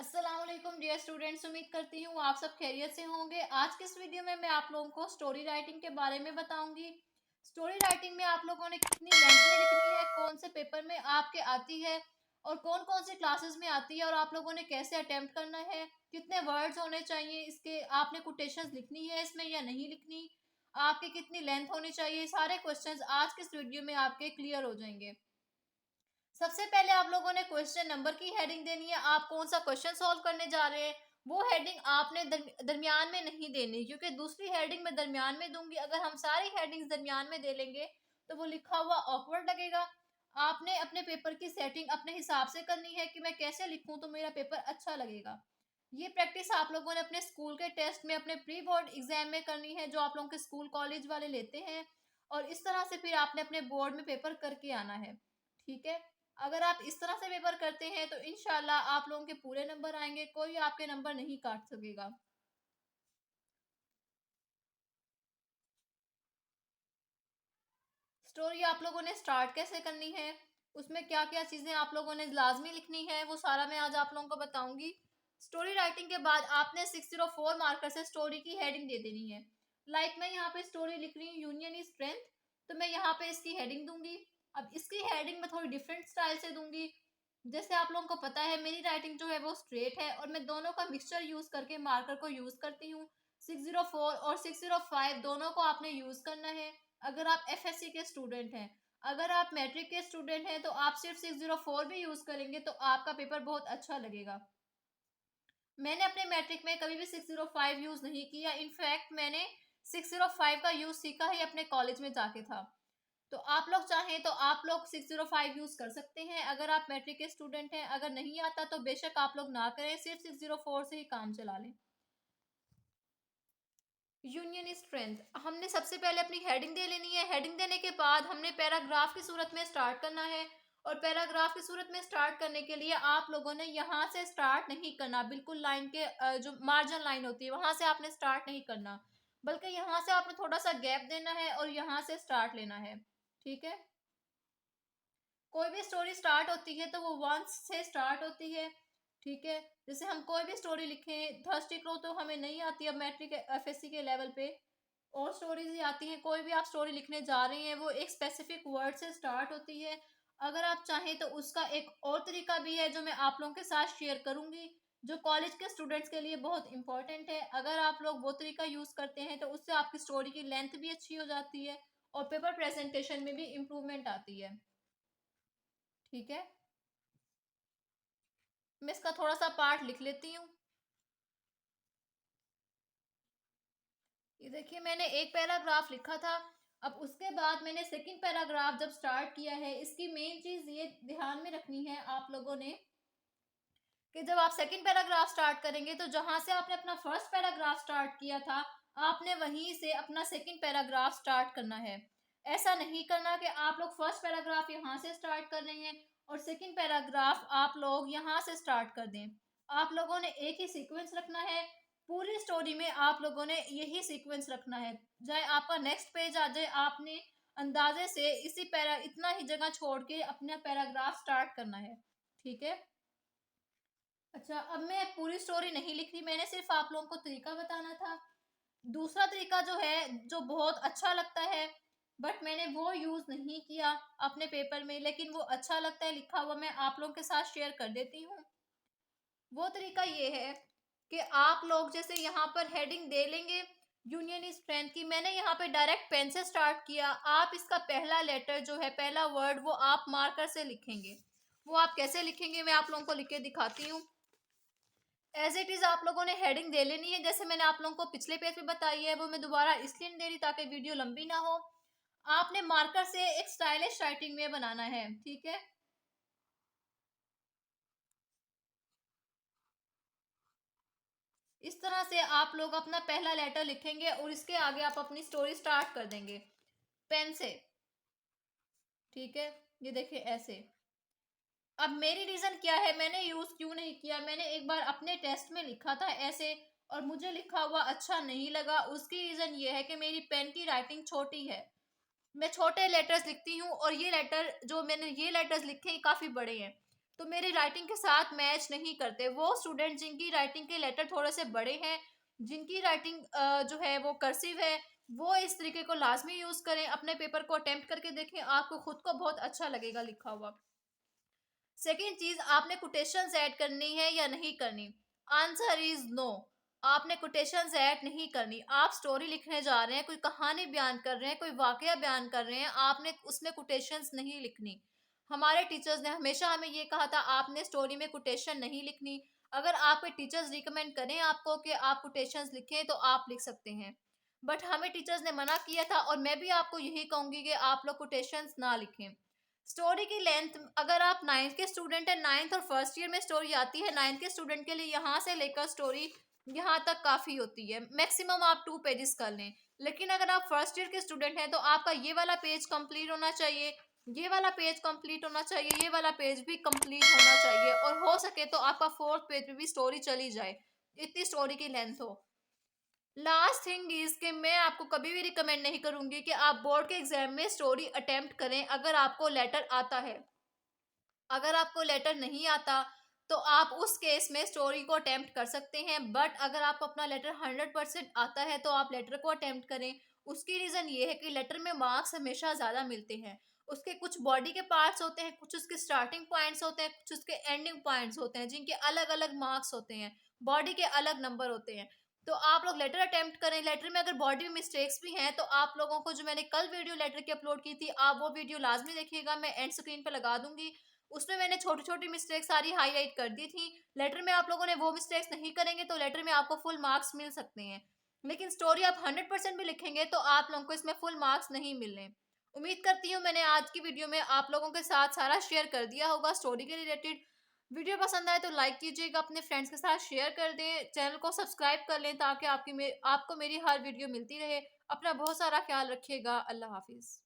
अस्सलाम वालेकुम dear students, उम्मीद करती हूँ आप सब खैरियत से होंगे। आज के इस वीडियो में मैं आप लोगों को स्टोरी राइटिंग के बारे में बताऊंगी। स्टोरी राइटिंग में आप लोगों ने कितनी लेंथ में लिखनी है, कौन से पेपर में आपके आती है और कौन कौन से क्लासेस में आती है और आप लोगों ने कैसे अटेम्प्ट करना है, कितने वर्ड्स होने चाहिए इसके, आपने कोटेशंस लिखनी है इसमें या नहीं लिखनी, आपकी कितनी लेंथ होनी चाहिए, सारे क्वेश्चंस आज के इस वीडियो में आपके क्लियर हो जाएंगे। सबसे पहले आप लोगों ने क्वेश्चन नंबर की हेडिंग देनी है। आप कौन सा क्वेश्चन सॉल्व करने जा रहे हैं वो हेडिंग आपने दरमियान में नहीं देनी, क्योंकि दूसरी हेडिंग मैं दरमियान में दूंगी। अगर हम सारी हेडिंग्स दरमियान में दे लेंगे तो वो लिखा हुआ ऑकवर्ड लगेगा। आपने अपने पेपर की सेटिंग अपने हिसाब से करनी है कि मैं कैसे लिखूं तो मेरा पेपर अच्छा लगेगा। ये प्रैक्टिस आप लोगों ने अपने स्कूल के टेस्ट में, अपने प्री बोर्ड एग्जाम में करनी है जो आप लोगों के स्कूल कॉलेज वाले लेते हैं, और इस तरह से फिर आपने अपने बोर्ड में पेपर करके आना है। ठीक है। अगर आप इस तरह से पेपर करते हैं तो इंशाल्लाह आप लोगों के पूरे नंबर आएंगे, कोई आपके नंबर नहीं काट सकेगा। स्टोरी आप लोगों ने स्टार्ट कैसे करनी है, उसमें क्या क्या चीजें आप लोगों ने लाजमी लिखनी है, वो सारा मैं आज आप लोगों को बताऊंगी। स्टोरी राइटिंग के बाद आपने 604 मार्कर से स्टोरी की हेडिंग दे देनी है। लाइक मैं यहाँ पे स्टोरी लिख रही हूँ यूनियन इज स्ट्रेंथ, तो मैं यहाँ पे इसकी हेडिंग दूंगी। अब इसकी हेडिंग मैं थोड़ी डिफरेंट स्टाइल से दूंगी। जैसे आप लोगों को पता है मेरी राइटिंग जो है वो स्ट्रेट है और मैं दोनों का मिक्सचर यूज करके मार्कर को यूज करती हूँ। 604 और 605 दोनों को आपने यूज करना है। अगर आप एफएससी के स्टूडेंट हैं, अगर आप मैट्रिक के स्टूडेंट हैं तो आप सिर्फ 604 भी यूज करेंगे तो आपका पेपर बहुत अच्छा लगेगा। मैंने अपने मैट्रिक में कभी भी 605 यूज नहीं किया। इनफैक्ट मैंने 605 का यूज सीखा ही अपने कॉलेज में जाके था। तो आप लोग चाहें तो आप लोग 605 यूज कर सकते हैं अगर आप मैट्रिक के स्टूडेंट हैं। अगर नहीं आता तो बेशक आप लोग ना करें, सिर्फ 604 से ही काम चला लें। यूनियन स्ट्रेंथ, हमने सबसे पहले अपनी हेडिंग दे लेनी है। हेडिंग देने के बाद हमने पैराग्राफ की सूरत में स्टार्ट करना है, और पैराग्राफ की सूरत में स्टार्ट करने के लिए आप लोगों ने यहाँ से स्टार्ट नहीं करना। बिल्कुल लाइन के जो मार्जिन लाइन होती है वहां से आपने स्टार्ट नहीं करना, बल्कि यहाँ से आपने थोड़ा सा गैप देना है और यहाँ से स्टार्ट लेना है। ठीक है। कोई भी स्टोरी स्टार्ट होती है तो वो वंस से स्टार्ट होती है। ठीक है। जैसे हम कोई भी स्टोरी लिखें, थर्स्टी क्रो तो हमें नहीं आती अब मैट्रिक एफएससी के लेवल पे, और स्टोरीज ही आती हैं। कोई भी आप स्टोरी लिखने जा रहे हैं वो एक स्पेसिफिक वर्ड से स्टार्ट होती है। अगर आप चाहें तो उसका एक और तरीका भी है जो मैं आप लोगों के साथ शेयर करूंगी, जो कॉलेज के स्टूडेंट्स के लिए बहुत इंपॉर्टेंट है। अगर आप लोग वो तरीका यूज करते हैं तो उससे आपकी स्टोरी की लेंथ भी अच्छी हो जाती है और पेपर प्रेजेंटेशन में भी इम्प्रूवमेंट आती है। ठीक है। मैं इसका थोड़ा सा पार्ट लिख लेती हूँ। ये देखिए मैंने एक पैराग्राफ लिखा था। अब उसके बाद मैंने सेकंड पैराग्राफ जब स्टार्ट किया है, इसकी मेन चीज ये ध्यान में रखनी है आप लोगों ने कि जब आप सेकंड पैराग्राफ स्टार्ट करेंगे तो जहां से आपने अपना फर्स्ट पैराग्राफ स्टार्ट किया था आपने वहीं से अपना सेकंड पैराग्राफ स्टार्ट करना है। ऐसा नहीं करना कि आप लोग फर्स्ट पैराग्राफ यहाँ से स्टार्ट कर रहे हैं और सेकंड पैराग्राफ आप लोग यहाँ से स्टार्ट कर दें। आप लोगों ने एक ही सीक्वेंस रखना है। पूरी स्टोरी में आप लोगों ने यही सीक्वेंस रखना है। चाहे आपका नेक्स्ट पेज आ जाए, आपने अंदाजे से इसी पैरा इतना ही जगह छोड़ के अपना पैराग्राफ स्टार्ट करना है। ठीक है। अच्छा, अब मैं पूरी स्टोरी नहीं लिख रही, मैंने सिर्फ आप लोगों को तरीका बताना था। दूसरा तरीका जो है जो बहुत अच्छा लगता है, बट मैंने वो यूज नहीं किया अपने पेपर में, लेकिन वो अच्छा लगता है लिखा हुआ, मैं आप लोगों के साथ शेयर कर देती हूँ। वो तरीका ये है कि आप लोग जैसे यहाँ पर हेडिंग दे लेंगे यूनियन स्ट्रेंथ की। मैंने यहाँ पे डायरेक्ट पेन से स्टार्ट किया। आप इसका पहला लेटर जो है, पहला वर्ड, वो आप मार्कर से लिखेंगे। वो आप कैसे लिखेंगे मैं आप लोगों को लिख के दिखाती हूँ। एज इट इज आप लोगों ने हेडिंग दे लेनी है जैसे मैंने आप लोगों को पिछले पेज पे बताई है। वो मैं दोबारा इसलिए नहीं दे रही ताकि वीडियो लंबी ना हो। आपने मार्कर से एक स्टाइलिश राइटिंग में बनाना है। ठीक है। इस तरह से आप लोग अपना पहला लेटर लिखेंगे और इसके आगे आप अपनी स्टोरी स्टार्ट कर देंगे पेन से। ठीक है। ये देखिए ऐसे। अब मेरी रीजन क्या है, मैंने यूज क्यों नहीं किया, मैंने एक बार अपने टेस्ट में लिखा था ऐसे और मुझे लिखा हुआ अच्छा नहीं लगा। उसकी रीजन ये है कि मेरी पेन की राइटिंग छोटी है। मैं छोटे लेटर्स लिखती हूँ और ये लेटर जो मैंने ये लेटर्स लिखे हैं काफी बड़े हैं। तो मेरी राइटिंग के साथ मैच नहीं करते। वो स्टूडेंट जिनकी राइटिंग के लेटर थोड़े से बड़े हैं, जिनकी राइटिंग जो है वो कर्सिव है, वो इस तरीके को लाजमी यूज करें। अपने पेपर को अटेम्प्ट करके देखें, आपको खुद को बहुत अच्छा लगेगा लिखा हुआ। सेकेंड चीज, आपने कोटेशंस ऐड करनी है या नहीं करनी? Answer is no. आपने कोटेशंस ऐड नहीं करनी। आप स्टोरी लिखने जा रहे हैं, कोई कहानी बयान कर रहे हैं, कोई वाकया बयान कर रहे हैं, आपने उसमें कोटेशंस नहीं लिखनी। हमारे टीचर्स ने हमेशा हमें ये कहा था, आपने स्टोरी में कोटेशन नहीं लिखनी। अगर आपके टीचर्स रिकमेंड करें आपको कि आप कोटेशंस लिखें तो आप लिख सकते हैं, बट हमें टीचर्स ने मना किया था, और मैं भी आपको यही कहूंगी कि आप लोग कोटेशंस ना लिखें। स्टोरी की लेंथ, अगर आप नाइन्थ के स्टूडेंट है, नाइन्थ और फर्स्ट ईयर में स्टोरी आती है, नाइन्थ के स्टूडेंट के लिए यहाँ से लेकर स्टोरी यहाँ तक काफी होती है, मैक्सिमम आप 2 पेजेस कर लें। लेकिन अगर आप फर्स्ट ईयर के स्टूडेंट हैं तो आपका ये वाला पेज कंप्लीट होना चाहिए, ये वाला पेज कंप्लीट होना चाहिए, ये वाला पेज भी कंप्लीट होना चाहिए, और हो सके तो आपका फोर्थ पेज पे भी स्टोरी चली जाए, इतनी स्टोरी की लेंथ हो। लास्ट थिंग इज कि मैं आपको कभी भी रिकमेंड नहीं करूंगी कि आप बोर्ड के एग्जाम में स्टोरी अटेम्प्ट करें अगर आपको लेटर आता है। अगर आपको लेटर नहीं आता तो आप उस केस में स्टोरी को अटेम्प्ट कर सकते हैं, बट अगर आपको अपना लेटर 100% आता है तो आप लेटर को अटेम्प्ट करें। उसकी रीजन ये है कि लेटर में मार्क्स हमेशा ज्यादा मिलते हैं। उसके कुछ बॉडी के पार्ट्स होते हैं, कुछ उसके स्टार्टिंग पॉइंट्स होते हैं, कुछ उसके एंडिंग पॉइंट्स होते हैं, जिनके अलग अलग मार्क्स होते हैं, बॉडी के अलग नंबर होते हैं। तो आप लोग लेटर अटेम्प्ट करें। लेटर में अगर बॉडी में मिस्टेक्स भी हैं तो आप लोगों को, जो मैंने कल वीडियो लेटर की अपलोड की थी, आप वो वीडियो लाजमी देखिएगा, मैं एंड स्क्रीन पर लगा दूंगी। उसमें मैंने छोटी छोटी मिस्टेक सारी हाईलाइट कर दी थी। लेटर में आप लोगों ने वो मिस्टेक्स नहीं करेंगे तो लेटर में आपको फुल मार्क्स मिल सकते हैं, लेकिन स्टोरी आप 100% भी लिखेंगे तो आप लोगों को इसमें फुल मार्क्स नहीं मिलने। उम्मीद करती हूँ मैंने आज की वीडियो में आप लोगों के साथ सारा शेयर कर दिया होगा स्टोरी के रिलेटेड। वीडियो पसंद आए तो लाइक कीजिएगा, अपने फ्रेंड्स के साथ शेयर कर दें, चैनल को सब्सक्राइब कर लें ताकि आपको मेरी हर वीडियो मिलती रहे। अपना बहुत सारा ख्याल रखिएगा। अल्लाह हाफिज।